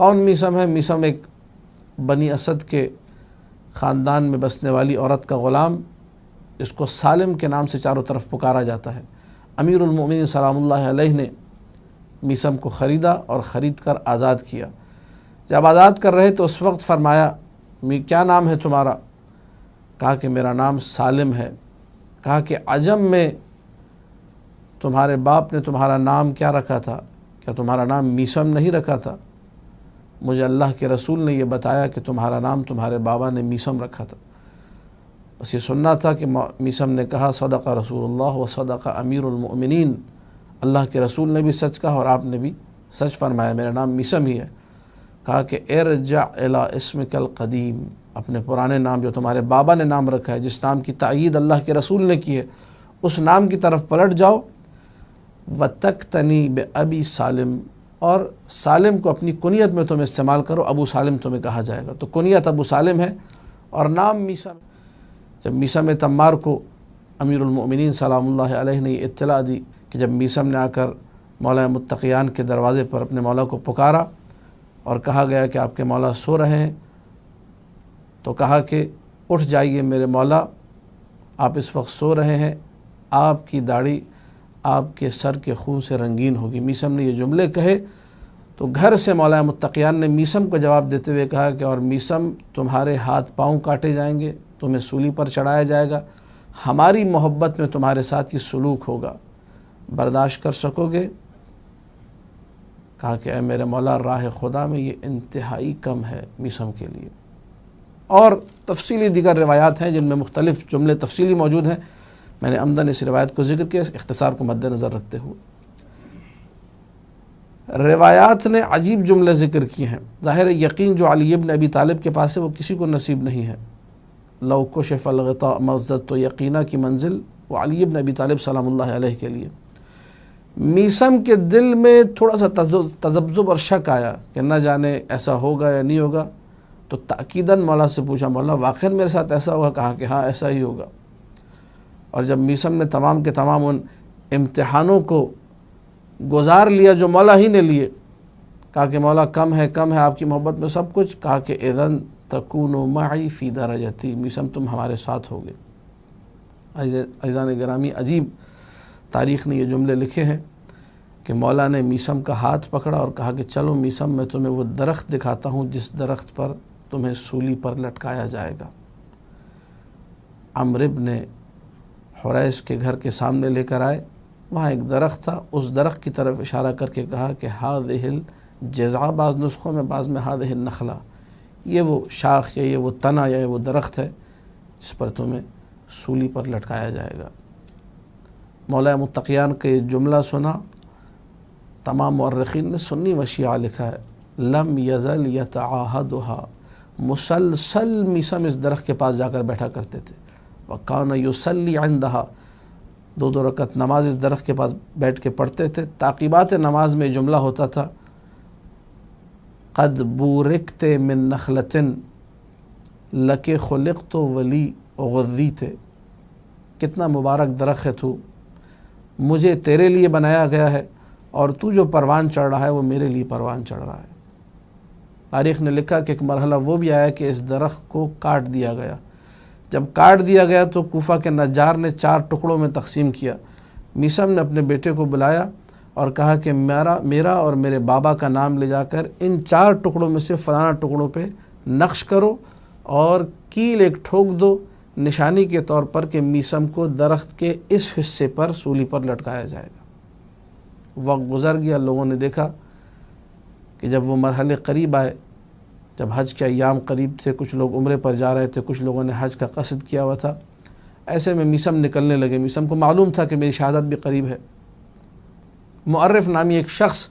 کون میسم ہے؟ میسم ایک بنی اسد کے خاندان میں بسنے والی عورت کا غلام، اس کو سالم کے نام سے چاروں طرف پکارا جاتا ہے۔ امیر المؤمنین سلام اللہ علیہ نے میسم کو خریدا اور خرید کر آزاد کیا۔ جب آزاد کر رہے تو اس وقت فرمایا کیا نام ہے تمہارا؟ کہا کہ میرا نام سالم ہے۔ کہا کہ عجم میں تمہارے باپ نے تمہارا نام کیا رکھا تھا؟ کیا تمہارا نام میسم نہیں رکھا تھا؟ مجھے اللہ کے رسول نے یہ بتایا کہ تمہارا نام تمہارے بابا نے میسم رکھا تھا۔ بس یہ سننا تھا کہ میسم نے کہا صدق رسول اللہ و صدق امیر المؤمنین، اللہ کے رسول نے بھی سچ کہا اور آپ نے بھی سچ فرمایا، میرا نام میسم ہی ہے۔ کہا کہ ارجع الی اسمک القدیم، اپنے پرانے نام جو تمہارے بابا نے نام رکھا ہے، جس نام کی تائید اللہ کے رسول نے کی ہے، اس نام کی طرف پلٹ جاؤ۔ وَتَقْتَنِي بِأَبِي سالم، اور سالم کو اپنی کنیت میں تم استعمال کرو، ابو سالم تمہیں کہا جائے گا۔ تو کنیت ابو سالم ہے اور نام میسم۔ جب میسم تمار کو امیر المؤمنین سلام اللہ علیہ نے یہ اطلاع دی کہ جب میسم نے آ کر مولا متقیان کے دروازے پر اپنے مولا کو پکارا اور کہا گیا کہ آپ کے مولا سو رہے ہیں، تو کہا کہ اٹھ جائیے میرے مولا، آپ اس وقت سو رہے ہیں، آپ کی داڑھی آپ کے سر کے خون سے رنگین ہوگی۔ میسم نے یہ جملے کہے تو گھر سے مولا متقیان نے میسم کو جواب دیتے ہوئے کہا کہ اور میسم تمہارے ہاتھ پاؤں کاٹے جائیں گے، تمہیں سولی پر چڑھایا جائے گا، ہماری محبت میں تمہارے ساتھ یہ سلوک ہوگا، برداشت کر سکو گے؟ کہا کہ اے میرے مولا، راہ خدا میں یہ انتہائی کم ہے میسم کے لیے۔ اور تفصیلی دیگر روایات ہیں جن میں مختلف جملے تفصیلی موجود ہیں، میں نے عمدن اس روایت کو ذکر کیا اختصار کو مد نظر رکھتے ہوئے۔ روایات نے عجیب جملے ذکر کیے ہیں، ظاہر یقین جو علی ابن ابی طالب کے پاس ہے وہ کسی کو نصیب نہیں ہے۔ لو کشف الغطاء مزدت تو یقینہ کی منزل وہ علی ابن ابی طالب سلام اللہ علیہ کے لیے۔ میسم کے دل میں تھوڑا سا تذبذب اور شک آیا کہ نہ جانے ایسا ہوگا یا نہیں ہوگا، تو تاکیداً مولا سے پوچھا مولا واقعاً میرے ساتھ ایسا ہوگا؟ کہا کہ ہاں ایسا ہی ہوگا۔ اور جب میسم نے تمام کے تمام ان امتحانوں کو گزار لیا جو مولا ہی نے لیے، کہا کہ مولا کم ہے آپ کی محبت میں سب کچھ، کہا کہ اذن تکون معی فی درجتی، میسم تم ہمارے ساتھ ہوگے۔ عزیزان گرامی، عجیب تاریخ نے یہ جملے لکھے ہیں کہ مولا نے میسم کا ہاتھ پکڑا اور کہا کہ چلو میسم میں تمہیں وہ درخت دکھاتا ہوں جس درخت پر تمہیں سولی پر لٹکایا جائے گا۔ عمرو بن حریث کے گھر کے سامنے لے کر آئے، وہاں ایک درخت تھا، اس درخت کی طرف اشارہ کر کے کہا کہ ہذہ الجذع، بعض نسخوں میں بعض میں ہذہ النخلہ، یہ وہ شاخ یا یہ وہ تنا یا یہ وہ درخت ہے جس پر تمہیں سولی پر لٹکایا جائے گا۔ مولا متقیان کا یہ جملہ سنا، تمام مورخین نے سنی و شیعہ لکھا ہے، لم یزل یتعاہدھا، مسلسل میسم اس درخت کے پاس جا کر بیٹھا کرتے تھے، وکان یصلی عندہا، دو رکعت نماز اس درخت کے پاس بیٹھ کے پڑھتے تھے۔ تعقیبات نماز میں جملہ ہوتا تھا قد بورکت من نخلۃ لک خلقت ولی غذیت، کتنا مبارک درخت ہے تو، مجھے تیرے لیے بنایا گیا ہے اور تو جو پروان چڑھ رہا ہے وہ میرے لیے پروان چڑھ رہا ہے۔ تاریخ نے لکھا کہ ایک مرحلہ وہ بھی آیا کہ اس درخت کو کاٹ دیا گیا۔ جب کاٹ دیا گیا تو کوفہ کے نجار نے 4 ٹکڑوں میں تقسیم کیا۔ میسم نے اپنے بیٹے کو بلایا اور کہا کہ میرا اور میرے بابا کا نام لے جا کر ان 4 ٹکڑوں میں سے فلانا ٹکڑوں پہ نقش کرو اور کیل ایک ٹھوک دو، نشانی کے طور پر کہ میسم کو درخت کے اس حصے پر سولی پر لٹکایا جائے گا۔ وقت گزر گیا، لوگوں نے دیکھا کہ جب وہ مرحلے قریب آئے، جب حج کے ایام قریب تھے، کچھ لوگ عمرے پر جا رہے تھے، کچھ لوگوں نے حج کا قصد کیا ہوا تھا، ایسے میں میسم نکلنے لگے۔ میسم کو معلوم تھا کہ میری شہادت بھی قریب ہے۔ معرف نامی ایک شخص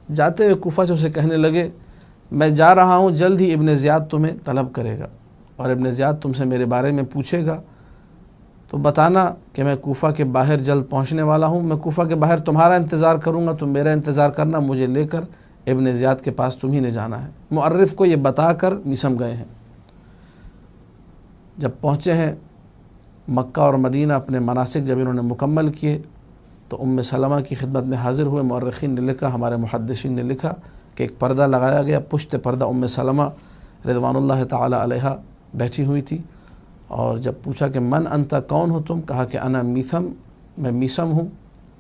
جاتے ہوئے کوفہ سے اسے کہنے لگے میں جا رہا ہوں، جلد ہی ابن زیاد تمہیں طلب کرے گا اور ابن زیاد تم سے میرے بارے میں پوچھے گا، تو بتانا کہ میں کوفہ کے باہر جلد پہنچنے والا ہوں، میں کوفہ کے باہر تمہارا انتظار کروں گا، تم میرا انتظار کرنا، مجھے لے کر ابن زیاد کے پاس تم ہی نے جانا ہے۔ معرف کو یہ بتا کر میسم گئے ہیں۔ جب پہنچے ہیں مکہ اور مدینہ، اپنے مناسک جب انہوں نے مکمل کیے تو ام سلمہ کی خدمت میں حاضر ہوئے۔ مورخین نے لکھا، ہمارے محدثین نے لکھا کہ ایک پردہ لگایا گیا، پشت پردہ سلمہ رضوان اللہ تعالی علیہ بیٹھی ہوئی تھی، اور جب پوچھا کہ من انت، کون ہو تم، کہا کہ انا میثم، میں میثم ہوں،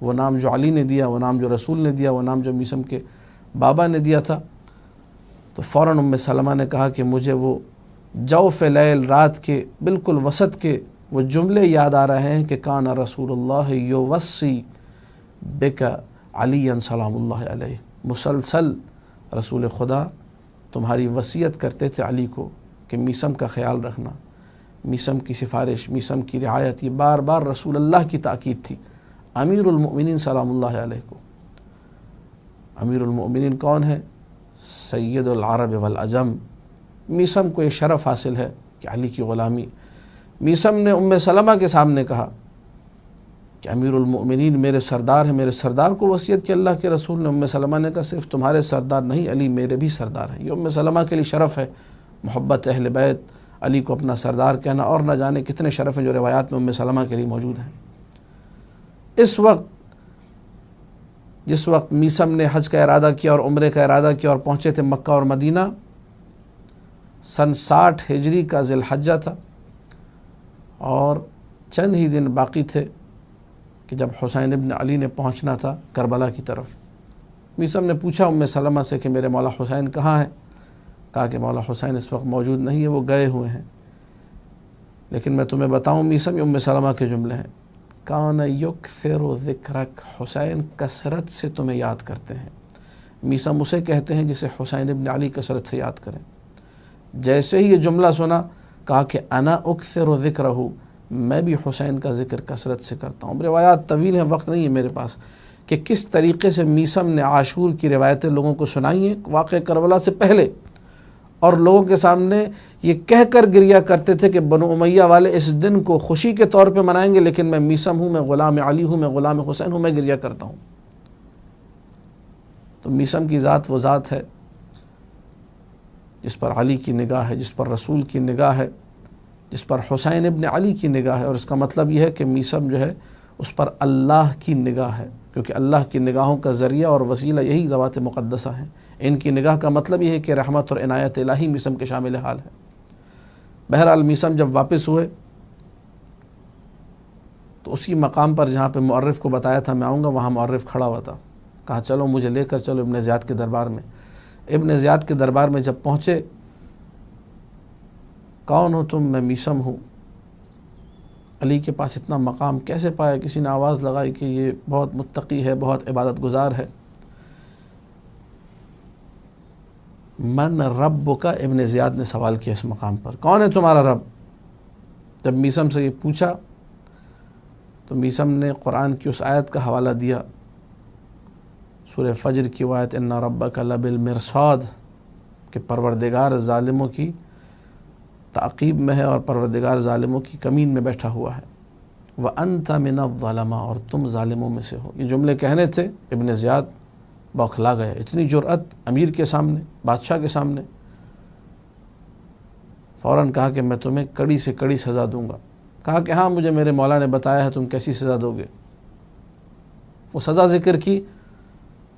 وہ نام جو علی نے دیا، وہ نام جو رسول نے دیا، وہ نام جو میثم کے بابا نے دیا تھا۔ تو فوراً سلمہ نے کہا کہ مجھے وہ جوف لیل، رات کے بالکل وسط کے وہ جملے یاد آ رہے ہیں کہ کان رسول اللہ یوصی بک علی سلام اللہ علیہ، مسلسل رسول خدا تمہاری وصیت کرتے تھے علی کو کہ میثم کا خیال رکھنا، میثم کی سفارش، میثم کی رعایت، یہ بار بار رسول اللہ کی تاکید تھی امیر المؤمنین سلام اللہ علیہ کو۔ امیر المؤمنین کون ہے؟ سید العرب والعجم۔ میثم کو یہ شرف حاصل ہے کہ علی کی غلامی۔ میثم نے سلمہ کے سامنے کہا کہ امیر المؤمنین میرے سردار ہیں، میرے سردار کو وصیت کی اللہ کے رسول نے۔ سلمہ نے کہا صرف تمہارے سردار نہیں، علی میرے بھی سردار ہیں۔ یہ سلمہ کے لیے شرف ہے، محبت اہل بیت، علی کو اپنا سردار کہنا، اور نہ جانے کتنے شرف ہیں جو روایات میں سلمہ کے لیے موجود ہیں۔ اس وقت جس وقت میثم نے حج کا ارادہ کیا اور عمرے کا ارادہ کیا اور پہنچے تھے مکہ اور مدینہ، سن 60 ہجری کا ذی الحجہ تھا، اور چند ہی دن باقی تھے کہ جب حسین ابن علی نے پہنچنا تھا کربلا کی طرف۔ میثم نے پوچھا سلمہ سے کہ میرے مولا حسین کہاں ہیں؟ کہا کہ مولا حسین اس وقت موجود نہیں ہے، وہ گئے ہوئے ہیں۔ لیکن میں تمہیں بتاؤں میثم، یہ سلمہ کے جملے ہیں، کان یکثر ذکرک، حسین کثرت سے تمہیں یاد کرتے ہیں۔ میثم اسے کہتے ہیں جسے حسین ابن علی کثرت سے یاد کریں۔ جیسے ہی یہ جملہ سنا کہا کہ انا اکثر ذکرہ، میں بھی حسین کا ذکر کثرت سے کرتا ہوں۔ روایات طویل ہیں، وقت نہیں ہے میرے پاس کہ کس طریقے سے میثم نے عاشور کی روایتیں لوگوں کو سنائی ہیں واقع کربلا سے پہلے، اور لوگوں کے سامنے یہ کہہ کر گریا کرتے تھے کہ بنو امیہ والے اس دن کو خوشی کے طور پہ منائیں گے، لیکن میں میثم ہوں، میں غلام علی ہوں، میں غلام حسین ہوں، میں گریا کرتا ہوں۔ تو میثم کی ذات وہ ذات ہے جس پر علی کی نگاہ ہے، جس پر رسول کی نگاہ ہے، جس پر حسین ابن علی کی نگاہ ہے، اور اس کا مطلب یہ ہے کہ میثم جو ہے اس پر اللہ کی نگاہ ہے، کیونکہ اللہ کی نگاہوں کا ذریعہ اور وسیلہ یہی ذوات مقدسہ ہیں۔ ان کی نگاہ کا مطلب یہ ہے کہ رحمت اور عنایت الہی میثم کے شامل حال ہے۔ بہرحال میثم جب واپس ہوئے تو اسی مقام پر جہاں پہ مؤرخ کو بتایا تھا میں آؤں گا، وہاں مؤرخ کھڑا ہوا تھا، کہا چلو مجھے لے کر چلو ابن زیاد کے دربار میں۔ ابن زیاد کے دربار میں جب پہنچے، کون ہو تم؟ میں میثم ہوں۔ علی کے پاس اتنا مقام کیسے پایا؟ کسی نے آواز لگائی کہ یہ بہت متقی ہے، بہت عبادت گزار ہے۔ من رب کا، ابن زیاد نے سوال کیا اس مقام پر، کون ہے تمہارا رب؟ جب میثم سے یہ پوچھا تو میثم نے قرآن کی اس آیت کا حوالہ دیا، سورہ فجر کی آیت ان ربک لبالمرصاد، کہ پروردگار ظالموں کی تعقیب میں ہے اور پروردگار ظالموں کی کمین میں بیٹھا ہوا ہے۔ وَأَنْتَ مِنَ الظَّلَمَا، اور تم ظالموں میں سے ہو۔ یہ جملے کہنے تھے، ابن زیاد بوکھلا گئے، اتنی جرأت امیر کے سامنے، بادشاہ کے سامنے۔ فوراً کہا کہ میں تمہیں کڑی سے کڑی سزا دوں گا۔ کہا کہ ہاں مجھے میرے مولا نے بتایا ہے، تم کیسی سزا دو گے؟ وہ سزا ذکر کی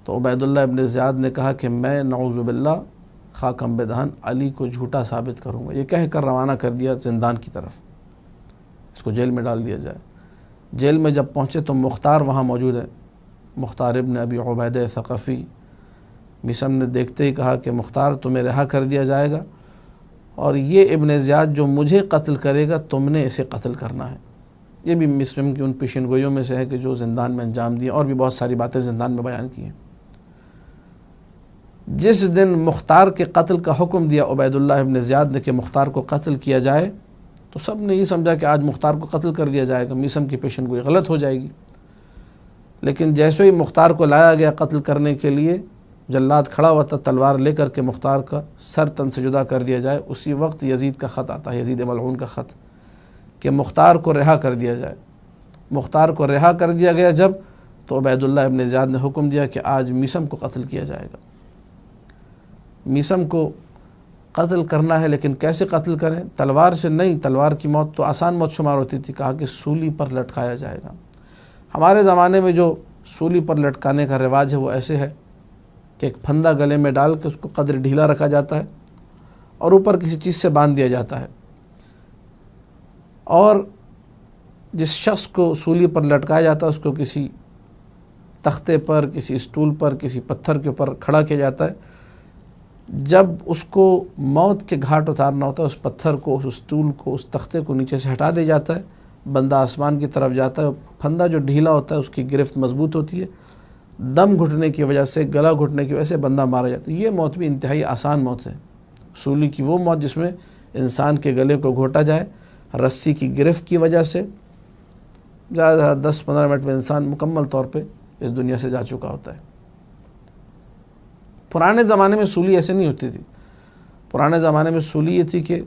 تو عبید اللہ ابن زیاد نے کہا کہ میں نعوذ باللہ خاکم بدہن علی کو جھوٹا ثابت کروں گا۔ یہ کہہ کر روانہ کر دیا زندان کی طرف، اس کو جیل میں ڈال دیا جائے۔ جیل میں جب پہنچے تو مختار وہاں موجود ہے، مختار ابن ابی عبیدہ ثقفی۔ میثم نے دیکھتے ہی کہا کہ مختار تمہیں رہا کر دیا جائے گا، اور یہ ابن زیاد جو مجھے قتل کرے گا تم نے اسے قتل کرنا ہے۔ یہ بھی میثم کی ان پیشن گوئیوں میں سے ہے کہ جو زندان میں انجام دیے، اور بھی بہت ساری باتیں زندان میں بیان کی ہیں۔ جس دن مختار کے قتل کا حکم دیا عبید اللہ ابن زیاد نے کہ مختار کو قتل کیا جائے، تو سب نے یہ سمجھا کہ آج مختار کو قتل کر دیا جائے گا، میثم کی پیشن گوئی غلط ہو جائے گی۔ لیکن جیسے ہی مختار کو لایا گیا قتل کرنے کے لیے، جلاد کھڑا ہوا تھا تلوار لے کر کے مختار کا سر تن سے جدا کر دیا جائے، اسی وقت یزید کا خط آتا ہے، یزید ملعون کا خط، کہ مختار کو رہا کر دیا جائے۔ مختار کو رہا کر دیا گیا جب، تو عبید اللہ ابن زیاد نے حکم دیا کہ آج میثم کو قتل کیا جائے گا۔ میثم کو قتل کرنا ہے، لیکن کیسے قتل کریں؟ تلوار سے نہیں، تلوار کی موت تو آسان موت شمار ہوتی تھی، کہا کہ سولی پر لٹکایا جائے گا۔ ہمارے زمانے میں جو سولی پر لٹکانے کا رواج ہے وہ ایسے ہے کہ ایک پھندا گلے میں ڈال کے اس کو قدر ڈھیلا رکھا جاتا ہے اور اوپر کسی چیز سے باندھ دیا جاتا ہے، اور جس شخص کو سولی پر لٹکایا جاتا ہے اس کو کسی تختے پر، کسی اسٹول پر، کسی پتھر کے اوپر کھڑا کیا جاتا ہے۔ جب اس کو موت کے گھاٹ اتارنا ہوتا ہے، اس پتھر کو، اس اسٹول کو، اس تختے کو نیچے سے ہٹا دیا جاتا ہے، بندہ آسمان کی طرف جاتا ہے، پھندا جو ڈھیلا ہوتا ہے اس کی گرفت مضبوط ہوتی ہے، دم گھٹنے کی وجہ سے، گلا گھٹنے کی وجہ سے بندہ مارا جاتا ہے۔ یہ موت بھی انتہائی آسان موت ہے، سولی کی وہ موت جس میں انسان کے گلے کو گھوٹا جائے رسی کی گرفت کی وجہ سے، زیادہ سے زیادہ 10-15 منٹ میں انسان مکمل طور پہ اس دنیا سے جا چکا ہوتا ہے۔ پرانے زمانے میں سولی ایسے نہیں ہوتی تھی، پرانے زمانے میں سولی یہ تھی کہ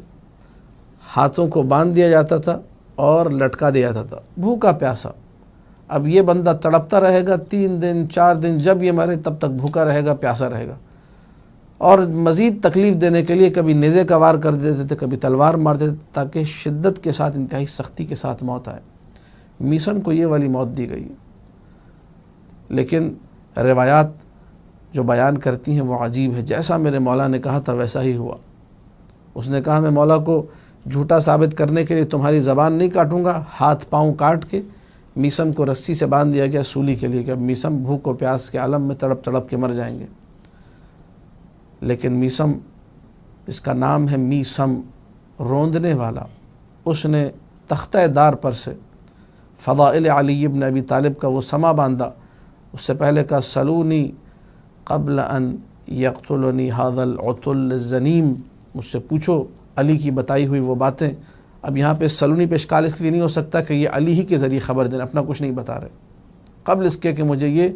ہاتھوں کو باندھ دیا جاتا تھا اور لٹکا دیا جاتا تھا، بھوکا پیاسا۔ اب یہ بندہ تڑپتا رہے گا 3 دن 4 دن، جب یہ مرے تب تک بھوکا رہے گا، پیاسا رہے گا، اور مزید تکلیف دینے کے لیے کبھی نیزے کا وار کر دیتے تھے، کبھی تلوار مار دیتے تھے، تاکہ شدت کے ساتھ، انتہائی سختی کے ساتھ موت آئے۔ میسم کو یہ والی موت دی گئی ہے، لیکن روایات جو بیان کرتی ہیں وہ عجیب ہے۔ جیسا میرے مولا نے کہا تھا ویسا ہی ہوا۔ اس نے کہا میں مولا کو جھوٹا ثابت کرنے کے لیے تمہاری زبان نہیں کاٹوں گا، ہاتھ پاؤں کاٹ کے میسم کو رسی سے باندھ دیا گیا سولی کے لیے کہ اب میسم بھوک و پیاس کے عالم میں تڑپ تڑپ کے مر جائیں گے۔ لیکن میسم، جس کا نام ہے میسم روندنے والا، اس نے تختہ دار پر سے فضائل علی ابن ابی طالب کا وہ سما باندھا۔ اس سے پہلے کا سلونی قبل ان یقتلنی ھذا العتل الزنیم، مجھ سے پوچھو علی کی بتائی ہوئی وہ باتیں۔ اب یہاں پہ سلونی پہ اشکال اس لیے نہیں ہو سکتا کہ یہ علی ہی کے ذریعے خبر دیں، اپنا کچھ نہیں بتا رہے، قبل اس کے کہ مجھے یہ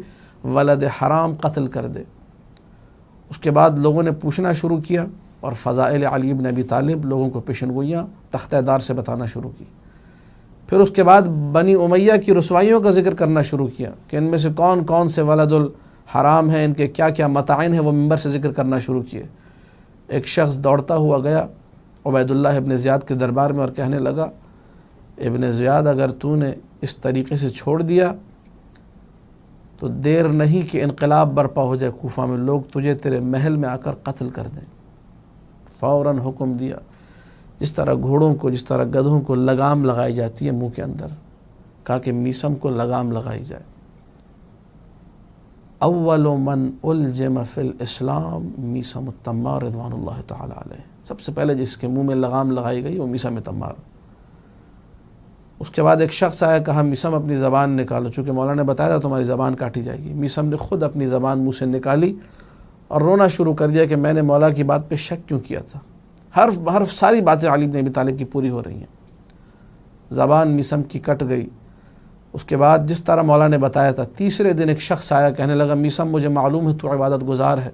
ولد حرام قتل کر دے۔ اس کے بعد لوگوں نے پوچھنا شروع کیا اور فضائل علی ابن ابی طالب لوگوں کو پیشن گوئیاں تختہ دار سے بتانا شروع کی۔ پھر اس کے بعد بنی امیہ کی رسوائیوں کا ذکر کرنا شروع کیا کہ ان میں سے کون کون سے ولد الحرام ہیں، ان کے کیا کیا متاعن ہیں، وہ ممبر سے ذکر کرنا شروع کیے۔ ایک شخص دوڑتا ہوا گیا عبید اللہ ابن زیاد کے دربار میں اور کہنے لگا، ابن زیاد اگر تو نے اس طریقے سے چھوڑ دیا تو دیر نہیں کہ انقلاب برپا ہو جائے کوفہ میں، لوگ تجھے تیرے محل میں آ کر قتل کر دیں۔ فوراً حکم دیا، جس طرح گھوڑوں کو، جس طرح گدھوں کو لگام لگائی جاتی ہے منہ کے اندر، کہا کہ میسم کو لگام لگائی جائے۔ اول من الجم فی الاسلام میسم التمار رضوان اللہ تعالی علیہ، سب سے پہلے جس کے منہ میں لگام لگائی گئی وہ میسم تمار۔ اس کے بعد ایک شخص آیا، کہا میسم اپنی زبان نکالو، چونکہ مولا نے بتایا تھا تمہاری زبان کاٹی جائے گی۔ میسم نے خود اپنی زبان منہ سے نکالی اور رونا شروع کر دیا کہ میں نے مولا کی بات پہ شک کیوں کیا تھا، حرف بحرف ساری باتیں علی بن ابی طالب کی پوری ہو رہی ہیں۔ زبان میسم کی کٹ گئی۔ اس کے بعد جس طرح مولا نے بتایا تھا، تیسرے دن ایک شخص آیا، کہنے لگا میسم مجھے معلوم ہے تو عبادت گزار ہے،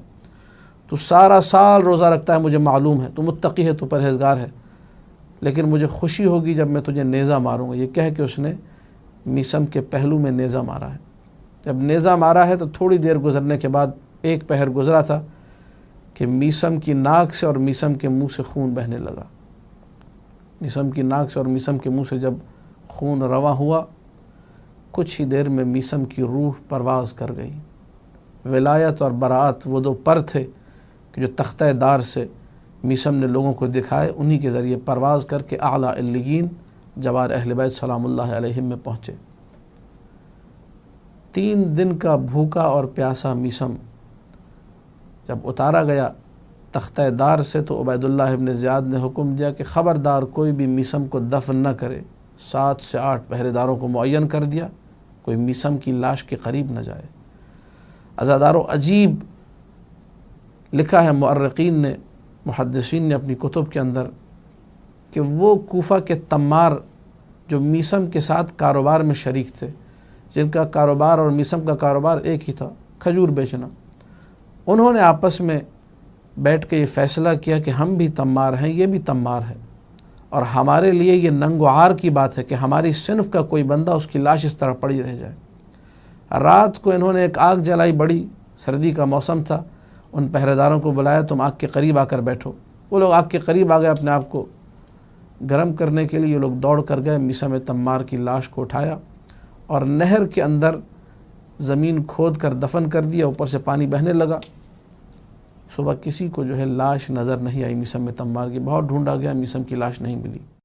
تو سارا سال روزہ رکھتا ہے، مجھے معلوم ہے تو متقی ہے، تو پرہیزگار ہے، لیکن مجھے خوشی ہوگی جب میں تجھے نیزہ ماروں گا۔ یہ کہہ کے اس نے میسم کے پہلو میں نیزہ مارا ہے۔ جب نیزہ مارا ہے تو تھوڑی دیر گزرنے کے بعد، ایک پہر گزرا تھا کہ میسم کی ناک سے اور میسم کے منہ سے خون بہنے لگا۔ میسم کی ناک سے اور میسم کے منہ سے جب خون رواں ہوا، کچھ ہی دیر میں میسم کی روح پرواز کر گئی۔ ولایت اور براعت، وہ دو پر تھے کہ جو تختہ دار سے میسم نے لوگوں کو دکھائے، انہی کے ذریعے پرواز کر کے اعلیٰ علیین جوار اہل بیت سلام اللہ علیہم میں پہنچے۔ 3 دن کا بھوکا اور پیاسا میسم جب اتارا گیا تختہ دار سے، تو عبید اللہ ابن زیاد نے حکم دیا کہ خبردار کوئی بھی میسم کو دفن نہ کرے۔ 7 سے 8 پہرے داروں کو معین کر دیا، کوئی میسم کی لاش کے قریب نہ جائے۔ عزادارو، عجیب لکھا ہے مؤرخین نے، محدثین نے اپنی کتب کے اندر، کہ وہ کوفہ کے تمار جو میسم کے ساتھ کاروبار میں شریک تھے، جن کا کاروبار اور میسم کا کاروبار ایک ہی تھا، کھجور بیچنا، انہوں نے آپس میں بیٹھ کے یہ فیصلہ کیا کہ ہم بھی تمار ہیں، یہ بھی تمار ہے، اور ہمارے لیے یہ ننگ و عار کی بات ہے کہ ہماری صنف کا کوئی بندہ اس کی لاش اس طرح پڑی رہ جائے۔ رات کو انہوں نے ایک آگ جلائی، بڑی سردی کا موسم تھا، ان پہرے داروں کو بلایا، تم آگ کے قریب آ کر بیٹھو۔ وہ لوگ آگ کے قریب آ گئے، اپنے آپ کو گرم کرنے کے لیے یہ لوگ دوڑ کر گئے، میسم تمار کی لاش کو اٹھایا اور نہر کے اندر زمین کھود کر دفن کر دیا، اوپر سے پانی بہنے لگا۔ صبح کسی کو جو ہے لاش نظر نہیں آئی میثم تمار کی، بہت ڈھونڈا گیا، میثم کی لاش نہیں ملی۔